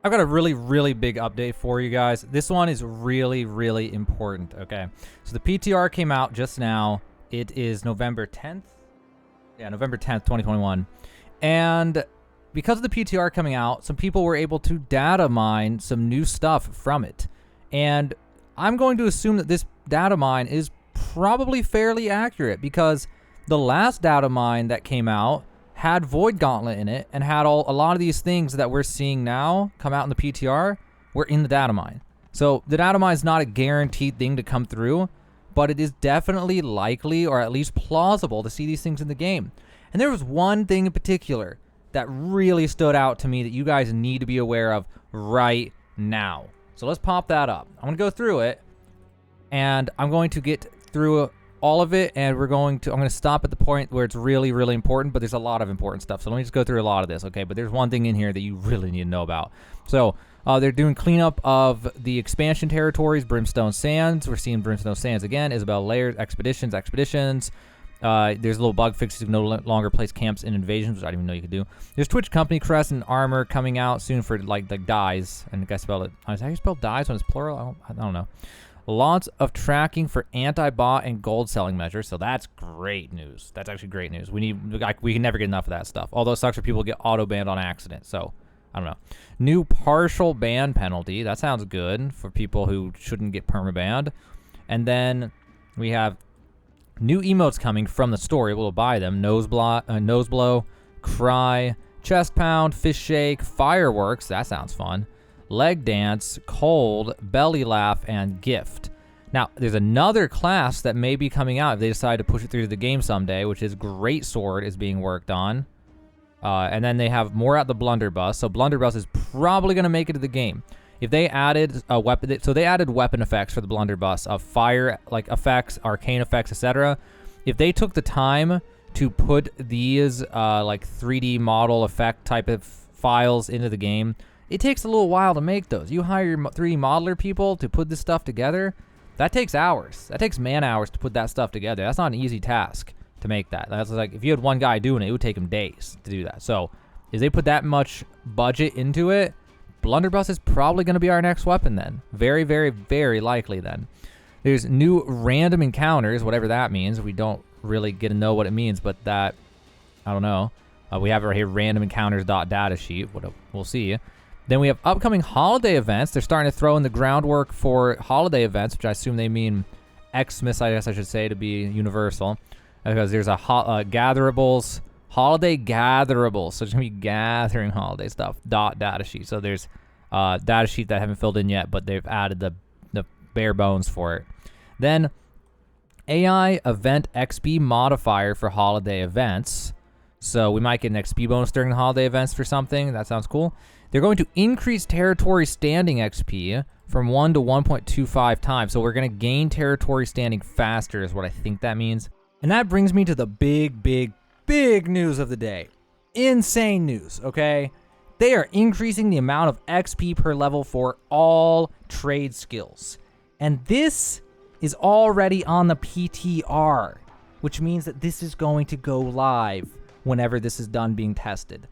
I've got a really, really big update for you guys. This one is really, really important, okay? So the PTR came out just now. It is November 10th. Yeah, November 10th, 2021. And because of the PTR coming out, some people were able to data mine some new stuff from it. And I'm going to assume that this data mine is probably fairly accurate because the last data mine that came out had Void Gauntlet in it and had a lot of these things that we're seeing now come out in the PTR were in the data mine. So the data mine is not a guaranteed thing to come through, but it is definitely likely or at least plausible to see these things in the game. And there was one thing in particular that really stood out to me that you guys need to be aware of right now. So let's pop that up. I'm going to go through it, and I'm going to get through all of it, and I'm going to stop at the point where it's really, really important, but there's a lot of important stuff. So let me just go through a lot of this, okay? But there's one thing in here that you really need to know about. So they're doing cleanup of the expansion territories, Brimstone Sands. We're seeing Brimstone Sands again, Isabel Layers, Expeditions. There's a little bug fixes. You can no longer place camps in invasions, which I didn't even know you could do. There's Twitch Company Crest and Armor coming out soon for like dyes. And I guess spell it. Is that how you spell dyes when it's plural? I don't know. Lots of tracking for anti-bot and gold selling measures, so that's great news. That's actually great news. We can never get enough of that stuff. Although it sucks for people who get auto banned on accident. So I don't know. New partial ban penalty. That sounds good for people who shouldn't get perma-banned. And then we have new emotes coming from the store. We'll buy them. Nose blow, cry, chest pound, fish shake, fireworks. That sounds fun. Leg dance, cold, belly laugh, and gift. Now, there's another class that may be coming out if they decide to push it through the game someday, which is greatsword is being worked on. And then they have more at the blunderbuss. So blunderbuss is probably going to make it to the game. If they added a weapon, so they added weapon effects for the blunderbuss of fire like effects, arcane effects, etc. If they took the time to put these like 3D model effect type of files into the game, it takes a little while to make those. You hire your 3D modeler people to put this stuff together. That takes hours. That takes man hours to put that stuff together. That's not an easy task to make that. That's like if you had one guy doing it, it would take him days to do that. So if they put that much budget into it, blunderbuss is probably going to be our next weapon then. Very, very, very likely then. There's new random encounters, whatever that means. We don't really get to know what it means, but that, I don't know. We have it right here, random encounters.datasheet. We'll see. Then we have upcoming holiday events. They're starting to throw in the groundwork for holiday events, which I assume they mean Xmas, I guess I should say, to be universal. Because there's a gatherables, holiday gatherables. So it's going to be gathering holiday stuff, datasheet. So there's datasheet that I haven't filled in yet, but they've added the bare bones for it. Then AI event XP modifier for holiday events. So we might get an XP bonus during the holiday events for something. That sounds cool. They're going to increase territory standing XP from 1 to 1.25 times. So we're going to gain territory standing faster is what I think that means. And that brings me to the big, big, big news of the day. Insane news, okay? They are increasing the amount of XP per level for all trade skills. And this is already on the PTR, which means that this is going to go live whenever this is done being tested.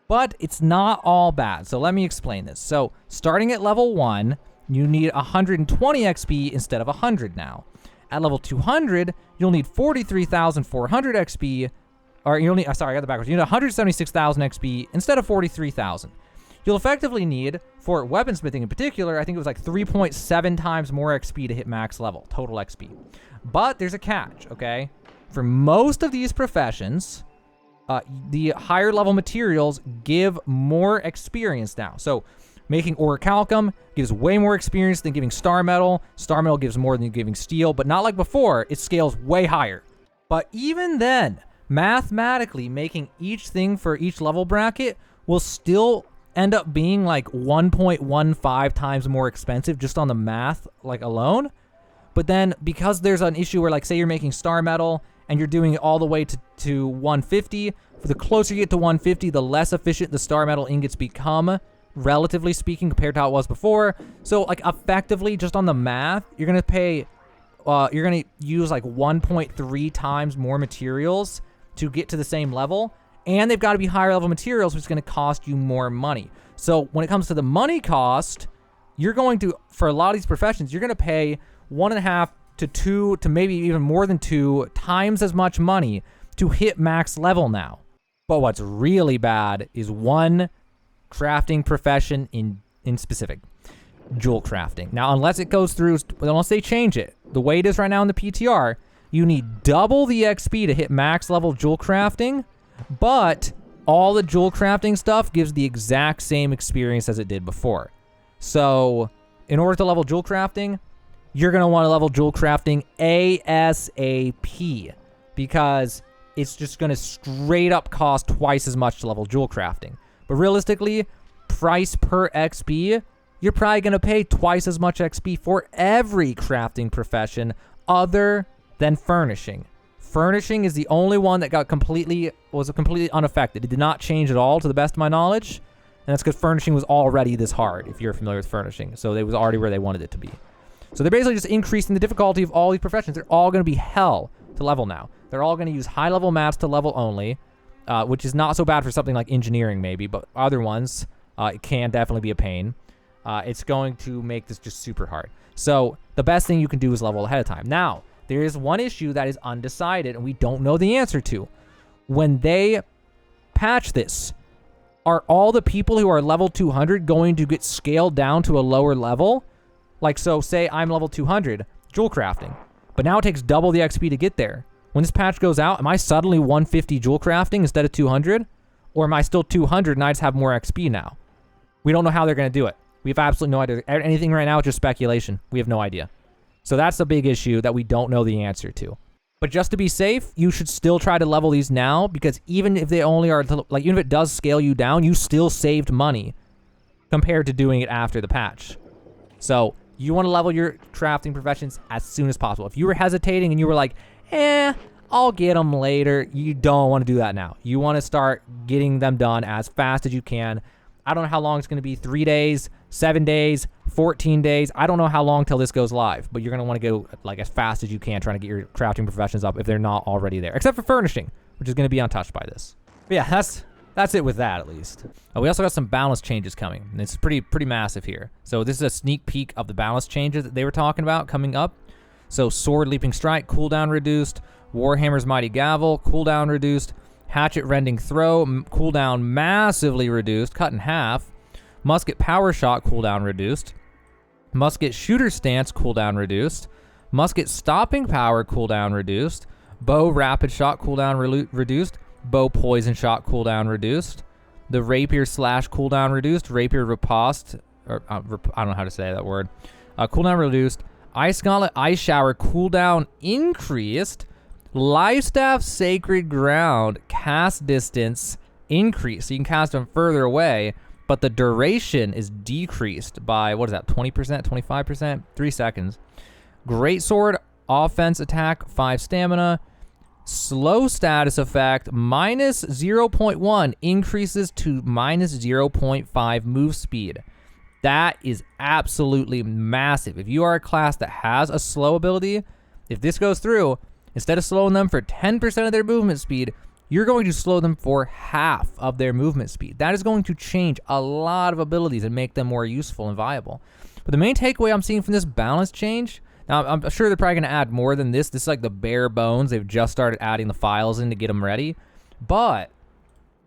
But it's not all bad, so let me explain this. So starting at level 1, you need 120 XP instead of 100 now. At level 200, you'll need 43,400 XP, or you'll need, sorry, I got the backwards. You need 176,000 XP instead of 43,000. You'll effectively need, for weaponsmithing in particular, I think it was like 3.7 times more XP to hit max level, total XP. But there's a catch, okay? For most of these professions, the higher level materials give more experience now. So making orichalcum gives way more experience than giving star metal. Star metal gives more than giving steel, but not like before. It scales way higher. But even then, mathematically, making each thing for each level bracket will still end up being like 1.15 times more expensive just on the math like alone. But then because there's an issue where like say you're making star metal and you're doing it all the way to 150, for the closer you get to 150, the less efficient the star metal ingots become, relatively speaking, compared to how it was before. So like effectively just on the math, you're going to pay, you're going to use like 1.3 times more materials to get to the same level. And they've got to be higher level materials, which is going to cost you more money. So when it comes to the money cost, you're going to, for a lot of these professions, you're going to pay 1.5 to 2 to maybe even more than 2 times as much money to hit max level now. But what's really bad is one crafting profession in specific, jewel crafting. Now, unless it goes through, unless they change it, the way it is right now in the PTR, you need double the XP to hit max level jewel crafting, but all the jewel crafting stuff gives the exact same experience as it did before. So in order to level jewel crafting, you're going to want to level jewel crafting ASAP, because it's just going to straight up cost twice as much to level jewel crafting. But realistically, price per XP, you're probably going to pay twice as much XP for every crafting profession other than furnishing. Furnishing is the only one that was completely unaffected. It did not change at all, to the best of my knowledge. And that's because furnishing was already this hard, if you're familiar with furnishing. So it was already where they wanted it to be. So they're basically just increasing the difficulty of all these professions. They're all going to be hell to level now. They're all going to use high-level maps to level only, which is not so bad for something like engineering maybe, but other ones, it can definitely be a pain. It's going to make this just super hard. So the best thing you can do is level ahead of time. Now, there is one issue that is undecided and we don't know the answer to. When they patch this, are all the people who are level 200 going to get scaled down to a lower level? Like, so say I'm level 200, jewel crafting, but now it takes double the XP to get there. When this patch goes out, am I suddenly 150 jewel crafting instead of 200? Or am I still 200 and I just have more XP now? We don't know how they're going to do it. We have absolutely no idea. Anything right now is just speculation. We have no idea. So that's the big issue that we don't know the answer to. But just to be safe, you should still try to level these now, because even if they only are, like, even if it does scale you down, you still saved money compared to doing it after the patch. So you want to level your crafting professions as soon as possible. If you were hesitating and you were like, I'll get them later, you don't want to do that now. You want to start getting them done as fast as you can. I don't know how long it's going to be, 3 days, 7 days, 14 days. I don't know how long till this goes live, but you're going to want to go like as fast as you can trying to get your crafting professions up if they're not already there, except for furnishing, which is going to be untouched by this. But yeah, that's it with that, at least. We also got some balance changes coming, and it's pretty massive here. So this is a sneak peek of the balance changes that they were talking about coming up. So sword leaping strike, cooldown reduced. Warhammer's mighty gavel, cooldown reduced. Hatchet rending throw, cooldown massively reduced, cut in half. Musket power shot, cooldown reduced. Musket shooter stance, cooldown reduced. Musket stopping power, cooldown reduced. Bow rapid shot, cooldown reduced. Bow poison shot, cooldown reduced. The rapier slash cooldown reduced. Rapier riposte, or I don't know how to say that word. Cooldown reduced. Ice gauntlet ice shower, cooldown increased. Lifestaff Sacred Ground cast distance increased, so you can cast them further away, but the duration is decreased by, what is that, 20%, 25%? 3 seconds. Greatsword offense attack, 5 stamina. Slow status effect, minus 0.1 increases to minus 0.5 move speed. That is absolutely massive. If you are a class that has a slow ability, if this goes through, instead of slowing them for 10% of their movement speed, you're going to slow them for half of their movement speed. That is going to change a lot of abilities and make them more useful and viable. But the main takeaway I'm seeing from this balance change, now I'm sure they're probably going to add more than this. This is like the bare bones. They've just started adding the files in to get them ready. But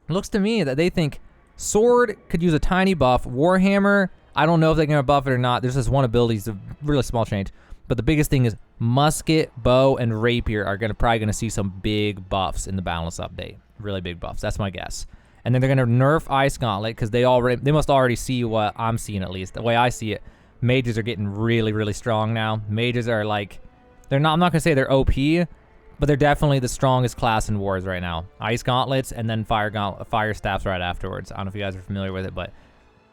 it looks to me that they think sword could use a tiny buff. Warhammer, I don't know if they're going to buff it or not. There's this one ability, it's a really small change. But the biggest thing is musket, bow, and rapier are probably going to see some big buffs in the balance update. Really big buffs. That's my guess. And then they're going to nerf Ice Gauntlet because they must already see what I'm seeing, at least. The way I see it, mages are getting really, really strong now. Mages are like, I'm not going to say they're OP, but they're definitely the strongest class in Wars right now. Ice Gauntlets and then Fire Staffs right afterwards. I don't know if you guys are familiar with it, but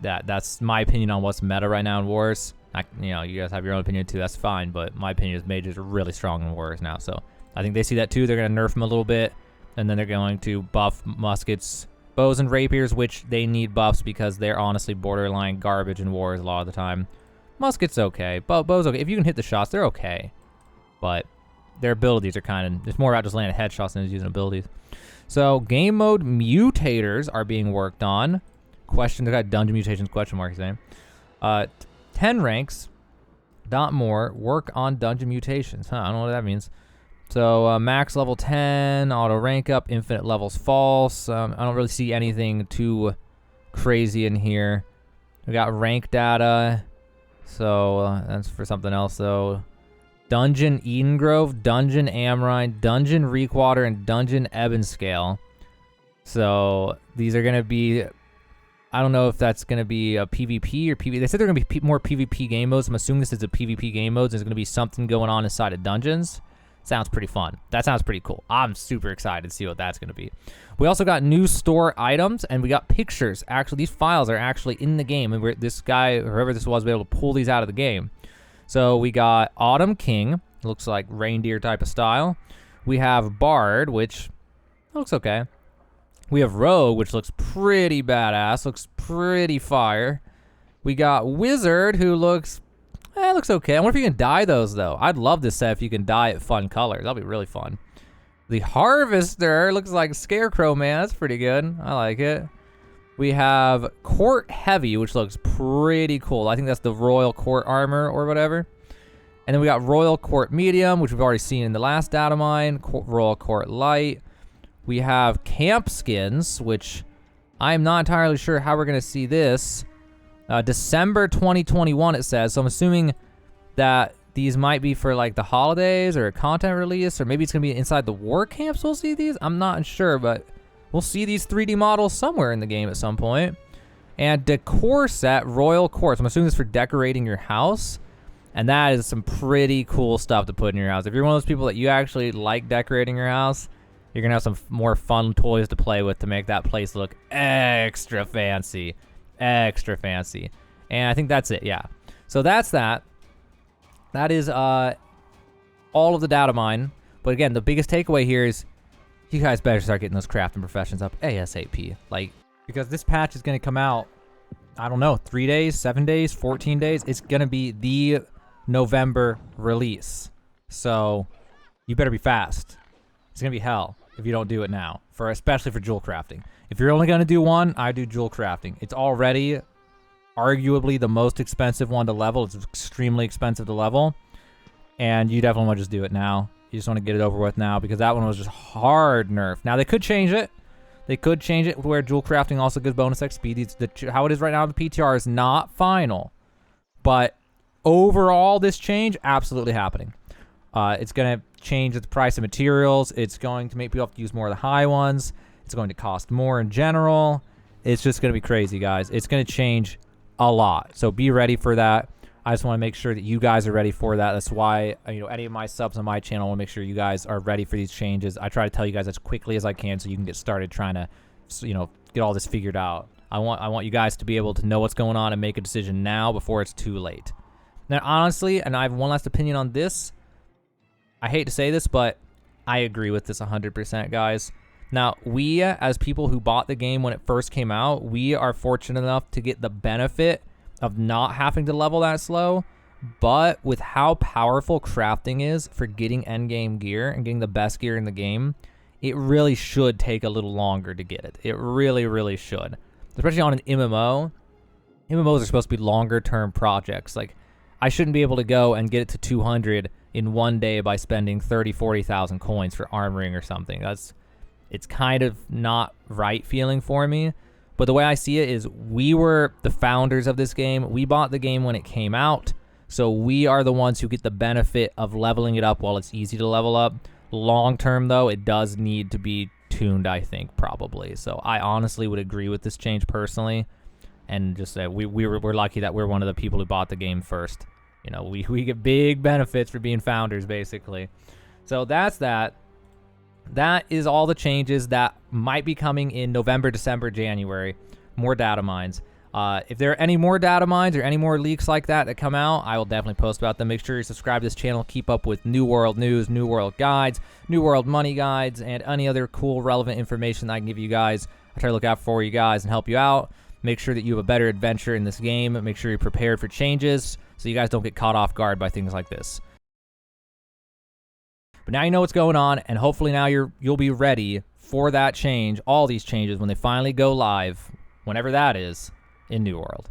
that's my opinion on what's meta right now in Wars. You guys have your own opinion too, that's fine, but my opinion is mages are really strong in Wars now, so I think they see that too. They're going to nerf them a little bit, and then they're going to buff muskets, bows, and rapiers, which they need buffs because they're honestly borderline garbage in Wars a lot of the time. Muskets okay, bows okay. If you can hit the shots, they're okay, but their abilities are it's more about just landing headshots than using abilities. So game mode mutators are being worked on. question. They got dungeon mutations question mark saying. 10 ranks. Dot more. Work on dungeon mutations. Huh, I don't know what that means. So max level 10, auto rank up, infinite levels false. I don't really see anything too crazy in here. We got rank data. So that's for something else though. Dungeon Eden Grove, Dungeon Amrine, Dungeon Reekwater, and Dungeon Ebonscale. So these are going to be, I don't know if that's going to be a PvP or PvP. They said they're going to be more PvP game modes. I'm assuming this is a PvP game mode. There's going to be something going on inside of dungeons. Sounds pretty fun. That sounds pretty cool. I'm super excited to see what that's going to be. We also got new store items, and we got pictures. Actually, these files are actually in the game, and this guy, whoever this was able to pull these out of the game. So we got Autumn King. Looks like reindeer type of style. We have Bard, which looks okay. We have Rogue, which looks pretty badass. Looks pretty fire. We got Wizard, who looks okay. I wonder if you can dye those, though. I'd love this set if you can dye it fun colors. That'll be really fun. The Harvester looks like Scarecrow, man. That's pretty good. I like it. We have Court Heavy, which looks pretty cool. I think that's the Royal Court armor or whatever. And then we got Royal Court Medium, which we've already seen in the last data mine. Royal Court Light. We have Camp Skins, which I'm not entirely sure how we're going to see this. December 2021, it says. So I'm assuming that these might be for like the holidays or a content release, or maybe it's going to be inside the war camps we'll see these. I'm not sure, but we'll see these 3D models somewhere in the game at some point. And Decor Set Royal Court. So I'm assuming this is for decorating your house. And that is some pretty cool stuff to put in your house. If you're one of those people that you actually like decorating your house, you're going to have some more fun toys to play with to make that place look extra fancy. Extra fancy. And I think that's it, yeah. So that's that. That is all of the data mine. But again, the biggest takeaway here is you guys better start getting those crafting professions up ASAP. Like, because this patch is going to come out, I don't know, 3 days, 7 days, 14 days. It's going to be the November release. So you better be fast. It's going to be hell if you don't do it now, especially for jewel crafting. If you're only going to do one, I do jewel crafting. It's already arguably the most expensive one to level. It's extremely expensive to level. And you definitely want to just do it now. You just want to get it over with now because that one was just hard nerf. Now, they could change it. They could change it where jewel crafting also gives bonus XP. How it is right now, the PTR is not final. But overall, this change, absolutely happening. It's going to change the price of materials. It's going to make people have to use more of the high ones. It's going to cost more in general. It's just going to be crazy, guys. It's going to change a lot. So be ready for that. I just want to make sure that you guys are ready for that. That's why, any of my subs on my channel, I want to make sure you guys are ready for these changes. I try to tell you guys as quickly as I can so you can get started trying to, get all this figured out. I want you guys to be able to know what's going on and make a decision now before it's too late. Now, honestly, and I have one last opinion on this. I hate to say this, but I agree with this 100%, guys. Now, we, as people who bought the game when it first came out, we are fortunate enough to get the benefit of not having to level that slow. But with how powerful crafting is for getting endgame gear and getting the best gear in the game, it really should take a little longer to get it. It really, really should. Especially on an MMO. MMOs are supposed to be longer-term projects. Like, I shouldn't be able to go and get it to 200 in one day by spending 30,000, 40,000 coins for armoring or something. It's kind of not right feeling for me. But the way I see it is we were the founders of this game. We bought the game when it came out. So we are the ones who get the benefit of leveling it up while it's easy to level up. Long term, though, it does need to be tuned, I think, probably. So I honestly would agree with this change personally. And just say we're lucky that we're one of the people who bought the game first. We get big benefits for being founders, basically. So that's that. That is all the changes that might be coming in November, December, January. More data mines. If there are any more data mines or any more leaks like that come out, I will definitely post about them. Make sure you subscribe to this channel. Keep up with New World news, New World guides, New World money guides, and any other cool, relevant information that I can give you guys. I try to look out for you guys and help you out. Make sure that you have a better adventure in this game. Make sure you're prepared for changes so you guys don't get caught off guard by things like this. But now you know what's going on, and hopefully now you'll be ready for that change, all these changes, when they finally go live whenever that is, in New World.